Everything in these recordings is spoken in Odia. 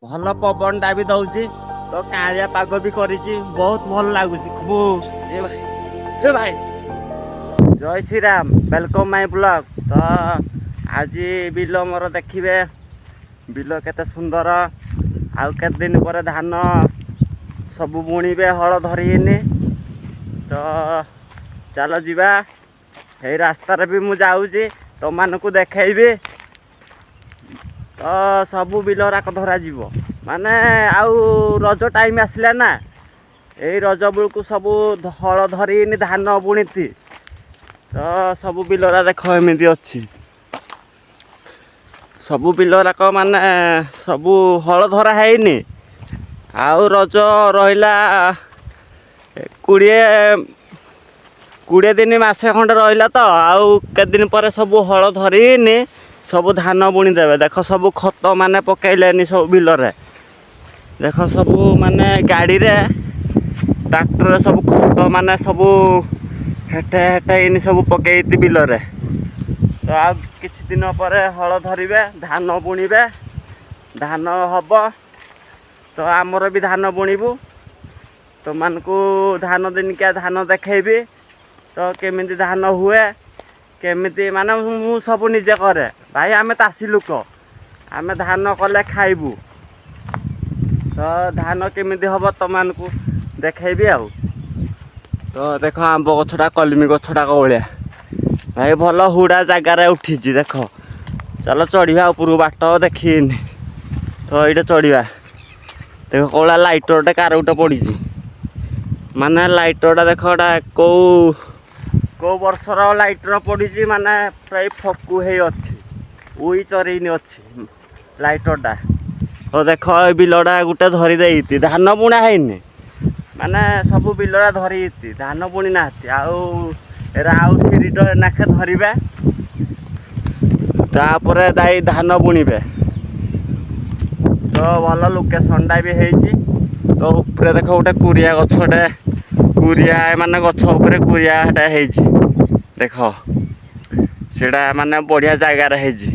ଭଲ ପବନଟା ବି ଦଉଛି ତ କାଳିଆ ପାଗ ବି କରିଛି ବହୁତ ଭଲ ଲାଗୁଛି ଏ ଭାଇ ଜୟ ଶ୍ରୀରାମ ୱେଲକମ୍ ମାଇ ବ୍ଲଗ। ତ ଆଜି ବିଲ ମୋର ଦେଖିବେ ବିଲ କେତେ ସୁନ୍ଦର। ଆଉ କେତେ ଦିନ ପରେ ଧାନ ସବୁ ବୁଣିବେ ହଳ ଧରିକିନି। ତ ଚାଲ ଯିବା। ଏଇ ରାସ୍ତାରେ ବି ମୁଁ ଯାଉଛି ତମମାନଙ୍କୁ ଦେଖେଇବି। ତ ସବୁ ବିଲ ରାକ ଧରାଯିବ ମାନେ ଆଉ ରଜ ଟାଇମ୍ ଆସିଲା ନା। ଏଇ ରଜ ବେଳକୁ ସବୁ ହଳ ଧରିକିନି ଧାନ ବୁଣିତି। ତ ସବୁ ବିଲରା ଦେଖ ଏମିତି ଅଛି। ସବୁ ବିଲରାକ ମାନେ ସବୁ ହଳ ଧରା ହେଇନି। ଆଉ ରଜ ରହିଲା 20 ଦିନ ମାସେ ଖଣ୍ଡେ ରହିଲା ତ ଆଉ କେତେ ଦିନ ପରେ ସବୁ ହଳ ଧରିକିନି ସବୁ ଧାନ ବୁଣି ଦେବେ। ଦେଖ ସବୁ ଖତ ମାନେ ପକେଇଲେନି ସବୁ ବିଲରେ। ଦେଖ ସବୁ ମାନେ ଗାଡ଼ିରେ ଟ୍ରାକ୍ଟରରେ ସବୁ ଖତ ମାନେ ସବୁ ହେଠେ ଏନି ସବୁ ପକେଇତି ବିଲରେ। ତ ଆଉ କିଛି ଦିନ ପରେ ହଳ ଧରିବେ ଧାନ ବୁଣିବେ। ଧାନ ହବ ତ ଆମର ବି ଧାନ ବୁଣିବୁ। ତମମାନଙ୍କୁ ଧାନ ଦିନକିଆ ଧାନ ଦେଖେଇବି। ତ କେମିତି ଧାନ ହୁଏ କେମିତି ମାନେ ମୁଁ ସବୁ ନିଜେ କରେ। ଭାଇ ଆମେ ଚାଷୀ ଲୋକ, ଆମେ ଧାନ କଲେ ଖାଇବୁ। ତ ଧାନ କେମିତି ହବ ତମମାନଙ୍କୁ ଦେଖେଇବି ଆଉ। ତ ଦେଖ ଆମ୍ବ ଗଛଟା କଲିମି ଗଛଟା କୋଉ ଭଳିଆ। ଭାଇ ଭଲ ହୁଡ଼ା ଜାଗାରେ ଉଠିଛି ଦେଖ। ଚାଲ ଚଢ଼ିବା ଉପରକୁ, ବାଟ ଦେଖିନି ତ ଏଇଟା ଚଢ଼ିବା। ଦେଖ କୋଉ ଭଳିଆ ଲାଇଟରଟେ କାର ଗୋଟେ ପଡ଼ିଛି। ମାନେ ଲାଇଟରଟା ଦେଖ ଏଟା କୋଉ ବର୍ଷର ଲାଇଟର ପଡ଼ିଛି ମାନେ ପ୍ରାୟ ଫକୁ ହେଇ ଅଛି। ଉଇ ଚରେଇନି ଅଛି ଲାଇଟରଟା। ତ ଦେଖ ଏ ବିଲଟା ଗୋଟେ ଧରି ଦେଇଛି ଧାନ ବୁଣା ହେଇନି। ମାନେ ସବୁ ବିଲରା ଧରିଛି ଧାନ ବୁଣି ନାହାନ୍ତି। ଆଉ ଏରା ଆଉ ସିରିଟ ନାଖେ ଧରିବେ। ତାପରେ ଯାଇ ଧାନ ବୁଣିବେ। ତ ଭଲ ଲୋକେସନଟା ବି ହେଇଛି। ତ ଉପରେ ଦେଖ ଗୋଟେ କୁରିଆ ଗଛଟେ, କୁରିଆ ମାନେ ଗଛ ଉପରେ କୁରିଆଟା ହେଇଛି ଦେଖ। ସେଇଟା ମାନେ ବଢ଼ିଆ ଜାଗାରେ ହେଇଛି।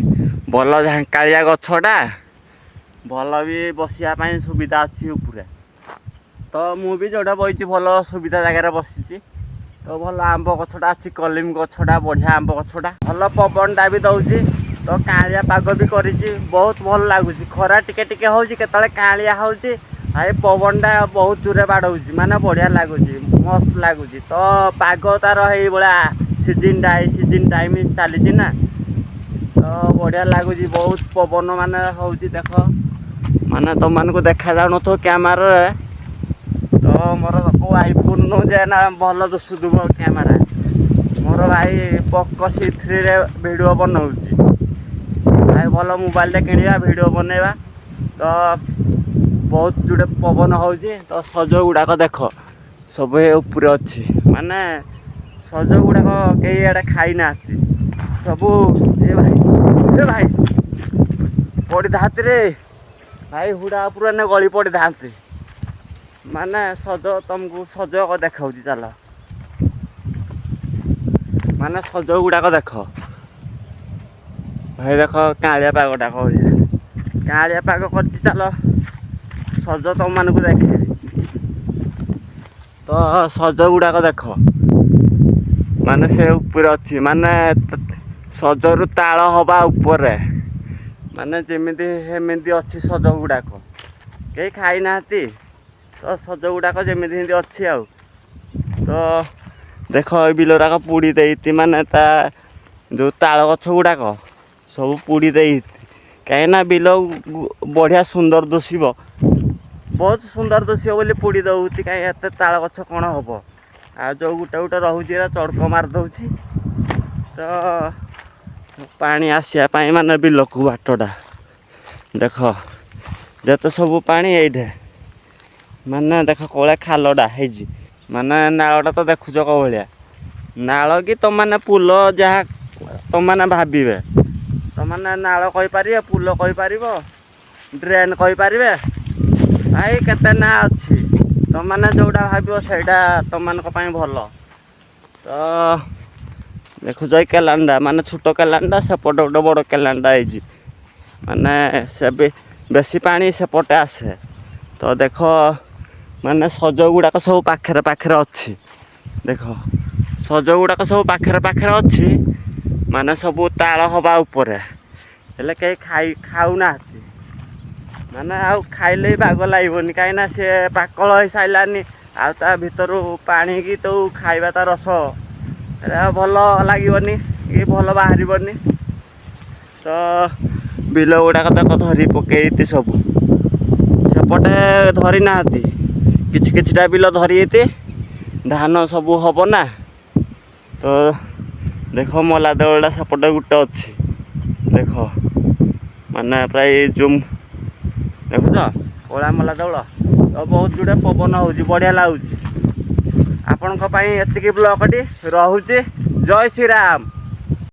ଭଲ ଝାଙ୍କାଳିଆ ଗଛଟା। ଭଲ ବି ବସିବା ପାଇଁ ସୁବିଧା ଅଛି ଉପରେ। ତ ମୁଁ ବି ଯୋଉଟା ବଇଛି ଭଲ ସୁବିଧା ଜାଗାରେ ବସିଛି। ତ ଭଲ ଆମ୍ବ ଗଛଟା ଅଛି, କଲିମ ଗଛଟା ବଢ଼ିଆ ଆମ୍ବ ଗଛଟା। ଭଲ ପବନଟା ବି ଦଉଛି। ତ କାଁଳିଆ ପାଗ ବି କରିଛି ବହୁତ ଭଲ ଲାଗୁଛି। ଖରା ଟିକେ ଟିକେ ହଉଛି, କେତେବେଳେ କାଁଳିଆ ହଉଛି। ଭାଇ ପବନଟା ବହୁତ ଜୋରେ ବାଡ଼ଉଛି ମାନେ ବଢ଼ିଆ ଲାଗୁଛି ମସ୍ତ ଲାଗୁଛି। ତ ପାଗ ତାର ହେଇଭଳିଆ ସିଜିନଟା ଏଇ ସିଜିନ ଟାଇମ ଚାଲିଛି ନା। ତ ବଢ଼ିଆ ଲାଗୁଛି ବହୁତ ପବନ ମାନେ ହଉଛି ଦେଖ। ମାନେ ତମମାନଙ୍କୁ ଦେଖା ଯାଉନଥିବ କ୍ୟାମେରାରେ। ତ ମୋର କୋଉ ଆଇଫୋନ ନଉଛି ନା ଭଲ ଦୁଶୁଥିବ କ୍ୟାମେରା। ମୋର ଭାଇ ପୋକ C3ରେ ଭିଡ଼ିଓ ବନଉଛି। ଭାଇ ଭଲ ମୋବାଇଲଟେ କିଣିବା ଭିଡ଼ିଓ ବନେଇବା। ତ ବହୁତ ଯୋରେ ପବନ ହଉଛି। ତ ସଜ ଗୁଡ଼ାକ ଦେଖ ସବୁ ଏ ଉପରେ ଅଛି। ମାନେ ସଜ ଗୁଡ଼ାକ କେହି ଆଡ଼େ ଖାଇନାହାନ୍ତି ସବୁ। ଏ ଭାଇ ପଡ଼ିଥାନ୍ତିରେ ଭାଇ ହୁଡ଼ା ଉପରୁ ଏନେ ଗଳି ପଡ଼ିଥାନ୍ତି। ମାନେ ସଜ ତମକୁ ସଜ ଦେଖାଉଛି ଚାଲ। ମାନେ ସଜ ଗୁଡ଼ାକ ଦେଖ। ଭାଇ ଦେଖ କାଁଳିଆ ପାଗଟା କୋଉ ଭଳିଆ। କାଁଳିଆ ପାଗ କରିଛି ଚାଲ ସଜ ତମମାନଙ୍କୁ ଦେଖେଇବି। ତ ସଜ ଗୁଡ଼ାକ ଦେଖ। ମାନେ ସେ ଉପରେ ଅଛି ମାନେ ସଜରୁ ତାଳ ହବା ଉପରେ। ମାନେ ଯେମିତି ସେମିତି ଅଛି ସଜ ଗୁଡ଼ାକ କେହି ଖାଇନାହାନ୍ତି। ତ ସଜ ଗୁଡ଼ାକ ଯେମିତି ସେମିତି ଅଛି ଆଉ। ତ ଦେଖ ଏ ବିଲରାକ ପୁଡ଼ି ଦେଇଛି ମାନେ ତା ଯେଉଁ ତାଳ ଗଛ ଗୁଡ଼ାକ ସବୁ ପୁଡ଼ି ଦେଇଛି। କାହିଁକିନା ବିଲ ବଢ଼ିଆ ସୁନ୍ଦର ଦିଶିବ। ବହୁତ ସୁନ୍ଦର ଦିଶିବ ବୋଲି ପୋଡ଼ି ଦେଉଛି। କାହିଁ ଏତେ ତାଳ ଗଛ କ'ଣ ହବ। ଆଉ ଯେଉଁ ଗୋଟେ ଗୋଟେ ରହୁଛି ଏରା ଚଡ଼କ ମାରି ଦେଉଛି। ତ ପାଣି ଆସିବା ପାଇଁ ମାନେ ବିଲକୁ ବାଟଟା ଦେଖ ଯେତେ ସବୁ ପାଣି ଏଇଠି। ମାନେ ଦେଖ କୋଉ ଭଳିଆ ଖାଲଟା ହେଇଛି। ମାନେ ନାଳଟା ତ ଦେଖୁଛ କୋଉ ଭଳିଆ ନାଳ କି ତମମାନେ ପୁଲ ଯାହା ତମମାନେ ଭାବିବେ। ତମମାନେ ନାଳ କହିପାରିବେ, ପୁଲ କହିପାରିବ, ଡ୍ରେନ୍ କହିପାରିବେ। ଭାଇ କେତେ ନାଁ ଅଛି। ତମମାନେ ଯେଉଁଟା ଭାବିବ ସେଇଟା ତମମାନଙ୍କ ପାଇଁ ଭଲ। ତ ଦେଖୁଛ ଏଇ କେଲାନଟା ମାନେ ଛୋଟ କେଲାନଟା ସେପଟେ ଗୋଟେ ବଡ଼ କେଲାନଟା ହେଇଛି। ମାନେ ସେ ବି ବେଶୀ ପାଣି ସେପଟେ ଆସେ। ତ ଦେଖ ମାନେ ସଜ ଗୁଡ଼ାକ ସବୁ ପାଖରେ ପାଖରେ ଅଛି। ଦେଖ ସଜ ଗୁଡ଼ାକ ସବୁ ପାଖରେ ପାଖରେ ଅଛି, ମାନେ ସବୁ ତାଳ ହବା ଉପରେ, ହେଲେ କେହି ଖାଉନାହାନ୍ତି। ମାନେ ଆଉ ଖାଇଲେ ବି ବାଗ ଲାଗିବନି, କାହିଁକିନା ସେ ପାକଳ ହେଇସାରିଲାନି। ଆଉ ତା ଭିତରୁ ପାଣିକି ତୁ ଖାଇବା ତା ରସ ଏଟା ଭଲ ଲାଗିବନି କି ଭଲ ବାହାରିବନି। ତ ବିଲ ଗୁଡ଼ାକ ତାକ ଧରି ପକେଇତି ସବୁ, ସେପଟେ ଧରି ନାହାନ୍ତି, କିଛି କିଛିଟା ବିଲ ଧରିନ୍ତି। ଧାନ ସବୁ ହବ ନା। ତ ଦେଖ ମଲା ଦେଉଳଟା ସେପଟେ ଗୋଟେ ଅଛି। ଦେଖ ମାନେ ପ୍ରାୟ ଜୁମ୍ ଦେଖୁଛ କଳା ମଲା ଦେଉଳ। ତ ବହୁତ ଗୁଡ଼ିଏ ପବନ ହେଉଛି, ବଢ଼ିଆ ଲାଗୁଛି। ଆପଣଙ୍କ ପାଇଁ ଏତିକି ବ୍ଲଗଟି ରହୁଛି। ଜୟ ଶ୍ରୀରାମ।